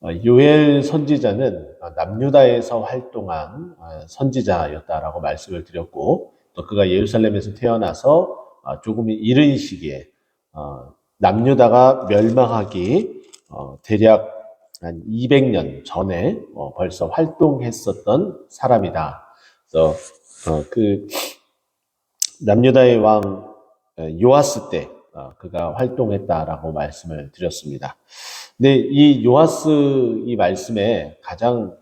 요엘 선지자는 남유다에서 활동한 선지자였다라고 말씀을 드렸고, 또 그가 예루살렘에서 태어나서 조금 이른 시기에 남유다가 멸망하기 대략 한 200년 전에 벌써 활동했었던 사람이다. 그래서 그 남유다의 왕 요아스 때 그가 활동했다라고 말씀을 드렸습니다. 근데 이 요아스 이 말씀에 가장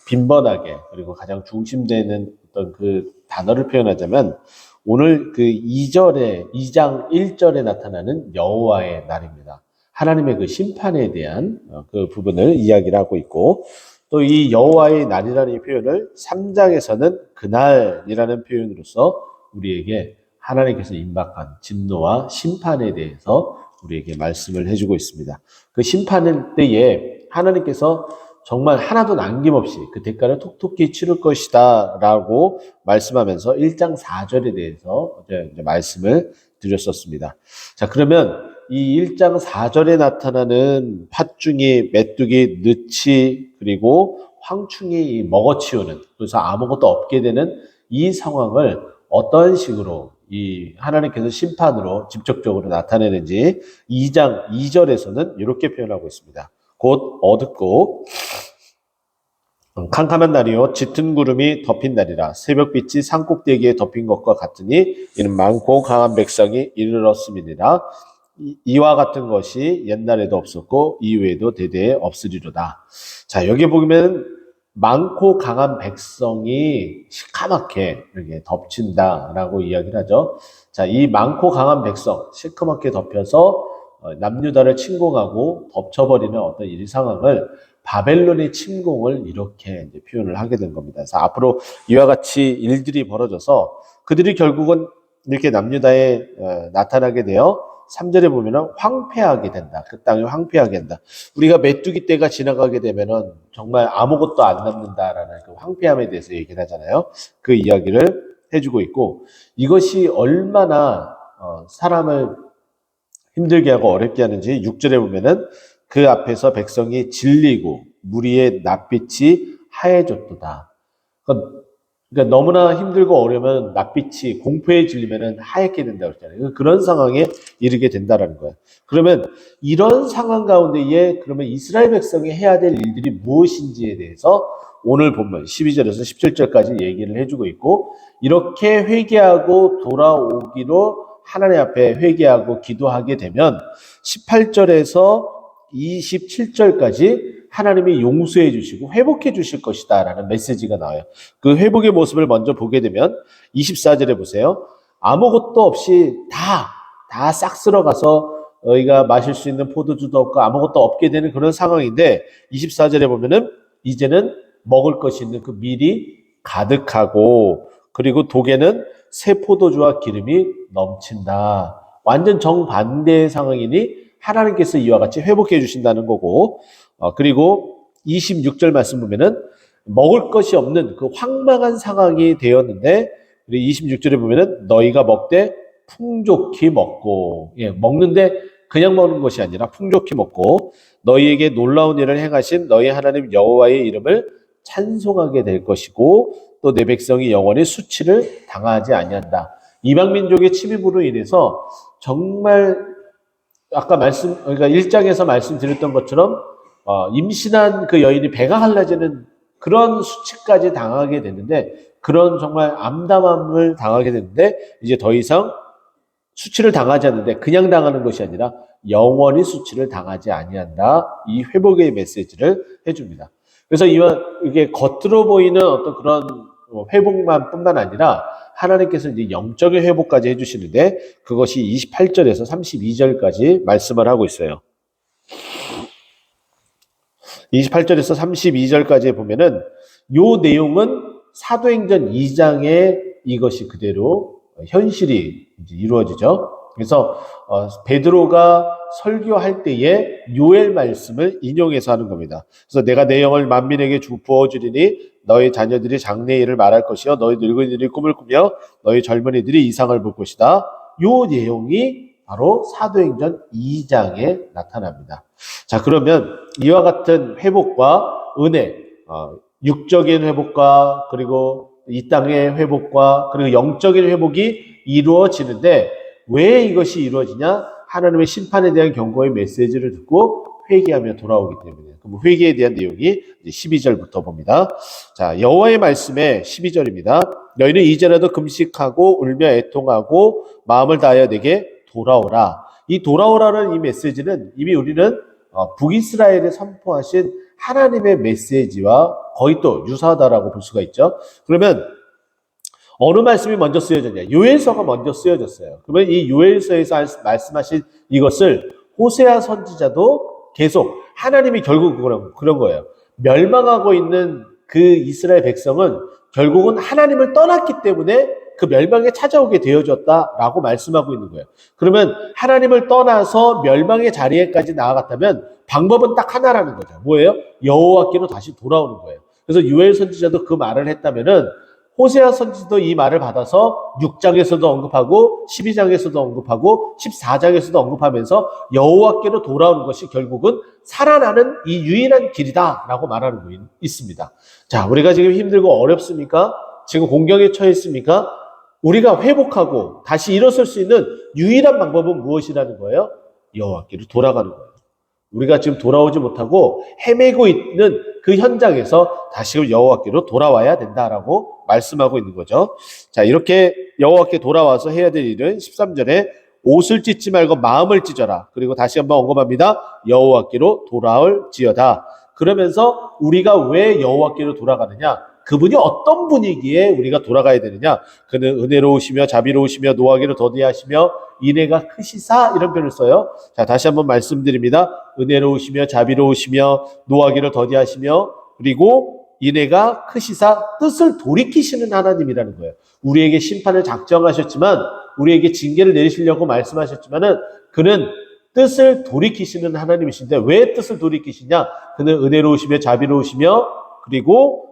빈번하게 그리고 가장 중심되는 어떤 그 단어를 표현하자면 오늘 그 2장 1절에 나타나는 여호와의 날입니다. 하나님의 그 심판에 대한 그 부분을 이야기를 하고 있고, 또 이 여호와의 날이라는 표현을 3장에서는 그날이라는 표현으로서 우리에게 하나님께서 임박한 진노와 심판에 대해서 우리에게 말씀을 해주고 있습니다. 그 심판의 때에 하나님께서 정말 하나도 남김없이 그 대가를 톡톡히 치를 것이다 라고 말씀하면서 1장 4절에 대해서 이제 말씀을 드렸었습니다. 자, 그러면 이 1장 4절에 나타나는 팥중이, 메뚜기, 느치, 그리고 황충이 먹어치우는, 그래서 아무것도 없게 되는 이 상황을 어떤 식으로 이 하나님께서 심판으로 직접적으로 나타내는지 2장 2절에서는 이렇게 표현하고 있습니다. 곧 어둡고 캄캄한 날이요 짙은 구름이 덮인 날이라 새벽빛이 산꼭대기에 덮인 것과 같으니 이는 많고 강한 백성이 이르렀음이니라. 이와 같은 것이 옛날에도 없었고 이후에도 대대에 없으리로다. 자, 여기 보면 많고 강한 백성이 시커멓게 이렇게 덮친다라고 이야기를 하죠. 자, 이 많고 강한 백성, 시커멓게 덮여서 남유다를 침공하고 덮쳐버리는 어떤 이 상황을 바벨론의 침공을 이렇게 이제 표현을 하게 된 겁니다. 그래서 앞으로 이와 같이 일들이 벌어져서 그들이 결국은 이렇게 남유다에 나타나게 되어 3절에 보면은 황폐하게 된다. 그 땅이 황폐하게 된다. 우리가 메뚜기 때가 지나가게 되면은 정말 아무것도 안 남는다라는 그 황폐함에 대해서 얘기를 하잖아요. 그 이야기를 해주고 있고, 이것이 얼마나 사람을 힘들게 하고 어렵게 하는지 6절에 보면은 그 앞에서 백성이 질리고 무리의 낯빛이 하얘졌도다. 그러니까 너무나 힘들고 어려우면 낯빛이 공포에 질리면은 하얗게 된다고 했잖아요. 그런 상황에 이르게 된다라는 거예요. 그러면 이런 상황 가운데에 그러면 이스라엘 백성이 해야 될 일들이 무엇인지에 대해서 오늘 본문 12절에서 17절까지 얘기를 해주고 있고, 이렇게 회개하고 돌아오기로 하나님 앞에 회개하고 기도하게 되면 18절에서 27절까지 하나님이 용서해 주시고 회복해 주실 것이다 라는 메시지가 나와요. 그 회복의 모습을 먼저 보게 되면 24절에 보세요. 아무것도 없이 다 싹 쓸어가서 너희가 마실 수 있는 포도주도 없고 아무것도 없게 되는 그런 상황인데, 24절에 보면은 이제는 먹을 것이 있는 그 밀이 가득하고, 그리고 독에는 새 포도주와 기름이 넘친다. 완전 정반대의 상황이니 하나님께서 이와 같이 회복해 주신다는 거고, 그리고 26절 말씀 보면은 먹을 것이 없는 그 황망한 상황이 되었는데, 그리고 26절에 보면은 너희가 먹되 풍족히 먹고, 먹는데 그냥 먹는 것이 아니라 풍족히 먹고 너희에게 놀라운 일을 행하신 너희 하나님 여호와의 이름을 찬송하게 될 것이고, 또 내 백성이 영원히 수치를 당하지 아니한다. 이방 민족의 침입으로 인해서 정말 아까 그러니까 1장에서 말씀드렸던 것처럼 임신한 그 여인이 배가 갈라지는 그런 수치까지 당하게 됐는데, 그런 정말 암담함을 당하게 됐는데, 이제 더 이상 수치를 당하지 않는데 그냥 당하는 것이 아니라 영원히 수치를 당하지 아니한다. 이 회복의 메시지를 해줍니다. 그래서 이게 겉으로 보이는 어떤 그런 회복만 뿐만 아니라 하나님께서 이제 영적인 회복까지 해주시는데, 그것이 28절에서 32절까지 말씀을 하고 있어요. 28절에서 32절까지 보면은 요 내용은 사도행전 2장에 이것이 그대로 현실이 이제 이루어지죠. 그래서 베드로가 설교할 때에 요엘 말씀을 인용해서 하는 겁니다. 그래서 내가 내 영을 만민에게 부어주리니 너희 자녀들이 장래의 일을 말할 것이요 너희 늙은이들이 꿈을 꾸며 너희 젊은이들이 이상을 볼 것이다. 요 내용이 바로 사도행전 2장에 나타납니다. 자, 그러면 이와 같은 회복과 은혜, 육적인 회복과 그리고 이 땅의 회복과 그리고 영적인 회복이 이루어지는데 왜 이것이 이루어지냐? 하나님의 심판에 대한 경고의 메시지를 듣고 회개하며 돌아오기 때문에. 그럼 회개에 대한 내용이 12절부터 봅니다. 자, 여호와의 말씀에 12절입니다. 너희는 이제라도 금식하고 울며 애통하고 마음을 다하여 내게 돌아오라. 이 돌아오라는 이 메시지는 이미 우리는 북이스라엘에 선포하신 하나님의 메시지와 거의 또 유사하다라고 볼 수가 있죠. 그러면 어느 말씀이 먼저 쓰여졌냐? 요엘서가 먼저 쓰여졌어요. 그러면 이 요엘서에서 말씀하신 이것을 호세아 선지자도 계속 하나님이 결국 그런 거예요. 멸망하고 있는 그 이스라엘 백성은 결국은 하나님을 떠났기 때문에 그 멸망에 찾아오게 되어졌다라고 말씀하고 있는 거예요. 그러면 하나님을 떠나서 멸망의 자리에까지 나아갔다면 방법은 딱 하나라는 거죠. 뭐예요? 여호와께로 다시 돌아오는 거예요. 그래서 요엘 선지자도 그 말을 했다면은 호세아 선지도 이 말을 받아서 6장에서도 언급하고 12장에서도 언급하고 14장에서도 언급하면서 여호와께로 돌아오는 것이 결국은 살아나는 이 유일한 길이다라고 말하는 거 있습니다. 자, 우리가 지금 힘들고 어렵습니까? 지금 공경에 처했습니까? 우리가 회복하고 다시 일어설 수 있는 유일한 방법은 무엇이라는 거예요? 여호와께로 돌아가는 거예요. 우리가 지금 돌아오지 못하고 헤매고 있는 그 현장에서 다시금 여호와께로 돌아와야 된다라고 말씀하고 있는 거죠. 자, 이렇게 여호와께 돌아와서 해야 될 일은 13절에 옷을 찢지 말고 마음을 찢어라. 그리고 다시 한번 언급합니다. 여호와께로 돌아올지어다. 그러면서 우리가 왜 여호와께로 돌아가느냐? 그분이 어떤 분이기에 우리가 돌아가야 되느냐? 그는 은혜로우시며 자비로우시며 노하기를 더디하시며 인애가 크시사, 이런 표현을 써요. 자, 다시 한번 말씀드립니다. 은혜로우시며 자비로우시며 노하기를 더디하시며 그리고 인애가 크시사, 뜻을 돌이키시는 하나님이라는 거예요. 우리에게 심판을 작정하셨지만 우리에게 징계를 내리시려고 말씀하셨지만은 그는 뜻을 돌이키시는 하나님이신데 왜 뜻을 돌이키시냐? 그는 은혜로우시며 자비로우시며 그리고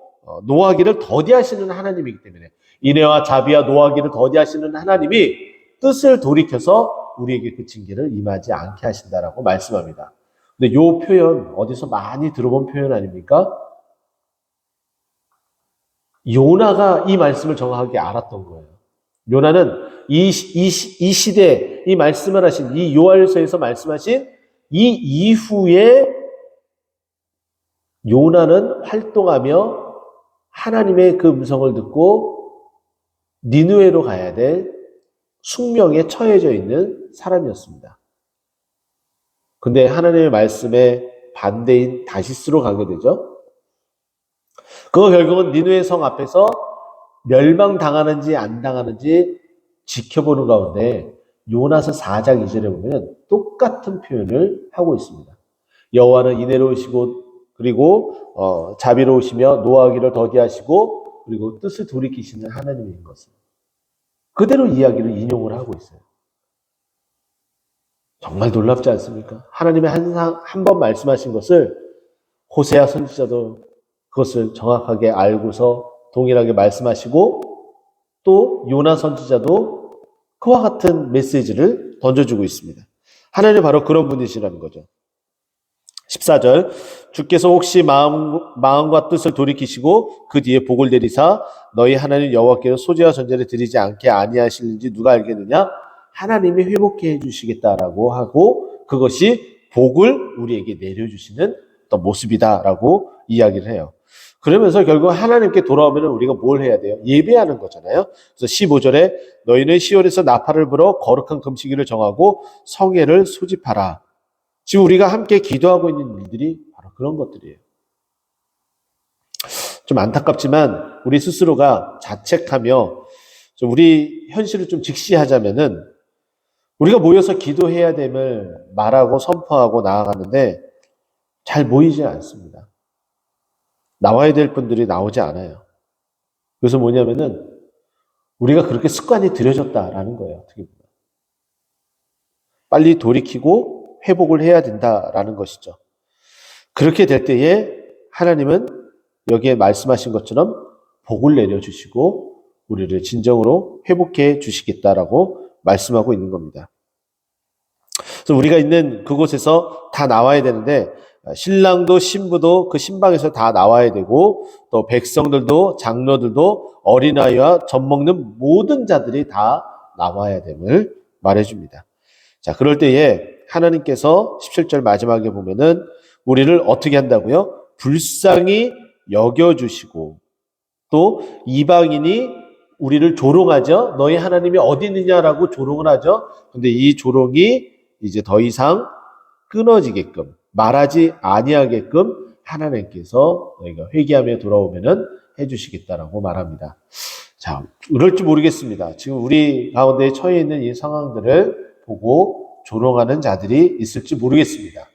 노하기를 더디하시는 하나님이기 때문에 인애와 자비와 노하기를 더디하시는 하나님이 뜻을 돌이켜서 우리에게 그 징계를 임하지 않게 하신다라고 말씀합니다. 근데 이 표현 어디서 많이 들어본 표현 아닙니까? 요나가 이 말씀을 정확하게 알았던 거예요. 요나는 이 시대에 이 말씀을 하신 이 요엘서에서 말씀하신 이 이후에 요나는 활동하며 하나님의 그 음성을 듣고 니느웨로 가야 될 숙명에 처해져 있는 사람이었습니다. 근데 하나님의 말씀에 반대인 다시스로 가게 되죠. 그거 결국은 니느웨 성 앞에서 멸망당하는지 안 당하는지 지켜보는 가운데 요나서 4장 2절에 보면 똑같은 표현을 하고 있습니다. 여호와는 인애로우시고 그리고 자비로우시며 노하기를 더디하시고 그리고 뜻을 돌이키시는 하나님인 것을 그대로 이야기를 인용을 하고 있어요. 정말 놀랍지 않습니까? 하나님의 한 번 말씀하신 것을 호세아 선지자도 그것을 정확하게 알고서 동일하게 말씀하시고 또 요나 선지자도 그와 같은 메시지를 던져주고 있습니다. 하나님은 바로 그런 분이시라는 거죠. 14절 주께서 혹시 마음과 뜻을 돌이키시고 그 뒤에 복을 내리사 너희 하나님 여호와께로 소재와 전제를 드리지 않게 아니하실는지 누가 알겠느냐? 하나님이 회복해 주시겠다라고 하고 그것이 복을 우리에게 내려주시는 어떤 모습이다라고 이야기를 해요. 그러면서 결국 하나님께 돌아오면 우리가 뭘 해야 돼요? 예배하는 거잖아요. 그래서 15절에 너희는 시온에서 나팔을 불어 거룩한 금식일을 정하고 성회를 소집하라. 지금 우리가 함께 기도하고 있는 일들이 바로 그런 것들이에요. 좀 안타깝지만 우리 스스로가 자책하며 좀 우리 현실을 좀 직시하자면은 우리가 모여서 기도해야 됨을 말하고 선포하고 나아가는데 잘 모이지 않습니다. 나와야 될 분들이 나오지 않아요. 그래서 뭐냐면은 우리가 그렇게 습관이 들여졌다라는 거예요. 어떻게 보면. 빨리 돌이키고 회복을 해야 된다라는 것이죠. 그렇게 될 때에 하나님은 여기에 말씀하신 것처럼 복을 내려주시고 우리를 진정으로 회복해 주시겠다라고 말씀하고 있는 겁니다. 그래서 우리가 있는 그곳에서 다 나와야 되는데 신랑도 신부도 그 신방에서 다 나와야 되고 또 백성들도 장로들도 어린아이와 젖 먹는 모든 자들이 다 나와야 됨을 말해줍니다. 자, 그럴 때에 하나님께서 17절 마지막에 보면은 우리를 어떻게 한다고요? 불쌍히 여겨주시고 또 이방인이 우리를 조롱하죠. 너희 하나님이 어디 있느냐라고 조롱을 하죠. 근데 이 조롱이 이제 더 이상 끊어지게끔 말하지 아니하게끔 하나님께서 너희가 회개하며 돌아오면은 해주시겠다라고 말합니다. 자, 그럴지 모르겠습니다. 지금 우리 가운데 처해 있는 이 상황들을 보고 조롱하는 자들이 있을지 모르겠습니다.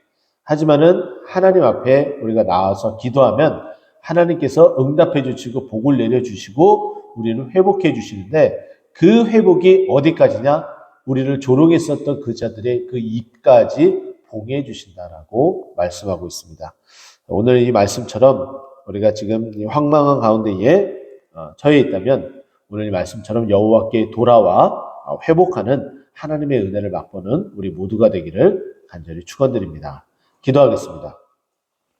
하지만은 하나님 앞에 우리가 나와서 기도하면 하나님께서 응답해 주시고 복을 내려 주시고 우리를 회복해 주시는데 그 회복이 어디까지냐? 우리를 조롱했었던 그 자들의 그 입까지 봉해 주신다라고 말씀하고 있습니다. 오늘 이 말씀처럼 우리가 지금 황망한 가운데에 처해 있다면 오늘 이 말씀처럼 여호와께 돌아와 회복하는 하나님의 은혜를 맛보는 우리 모두가 되기를 간절히 축원드립니다. 기도하겠습니다.